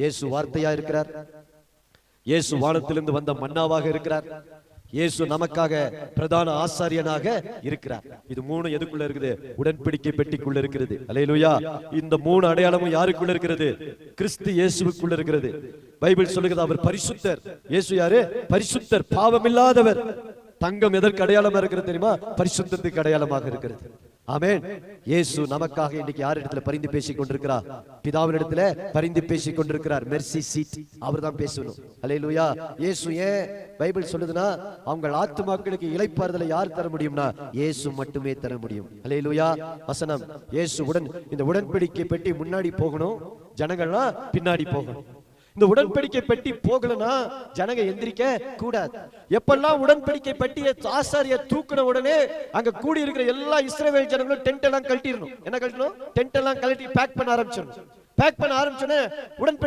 இயேசு வார்த்தையா இருக்கிறார். இயேசு வானத்திலிருந்து வந்த மன்னாவாக இருக்கிறார். இயேசு நமக்காக பிரதான ஆசாரியனாக இருக்கிறார். இது மூணு எதுக்குள்ள இருக்குது? உடன்படிக்கை பெட்டிக்குள்ள இருக்கிறது. அல்லேலூயா. இந்த மூணு அடையாளமும் யாருக்குள்ள இருக்கிறது? கிறிஸ்து இயேசுவுக்குள்ள இருக்கிறது. பைபிள் சொல்லுகிறது அவர் பரிசுத்தர். இயேசு யாரு? பரிசுத்தர், பாவமில்லாதவர். தங்கம் எதற்கு அடையாளமா இருக்கிறது தெரியுமா? பரிசுத்தத்துக்கு அடையாளமாக இருக்கிறது. ஆமென். இயேசு நமக்காக இன்னைக்கு யார் இடத்துல பரிந்து பேசிக் கொண்டிருக்கிறார்? பிதாவின் இடத்துல பரிந்து பேசிக் கொண்டிருக்கிறார். மெர்சி சீட் அவர் தான் பேசணும். அல்லேலூயா. இயேசு ஏன் பைபிள் சொல்லுதுன்னா, அவங்க ஆத்துமாக்களுக்கு இளைப்பாறுதலை யார் தர முடியும்னா இயேசு மட்டுமே தர முடியும். அல்லேலூயா. வசனம், இயேசுவுடன் இந்த உடன்படிக்கை பெட்டி முன்னாடி போகணும், ஜனங்கள்லாம் பின்னாடி போகணும். இந்த உடன்படிக்கை பெட்டி போகலனா ஜனங்க எந்திரிக்க கூடாது. எப்பெல்லாம் உடன்படிக்கை பெட்டியை ஆசாரியர் தூக்குன உடனே அங்க கூடி இருக்கிற எல்லா இஸ்ரவேல் ஜனங்களும் டென்ட் எல்லாம் கழட்டிடணும். என்ன கழட்டணும்? டென்ட் எல்லாம் கழட்டி பேக் பண்ண ஆரம்பிச்சிடணும். பேக் பண்ண ஆரம்பிச்சோன்னே உடன்படிக்கை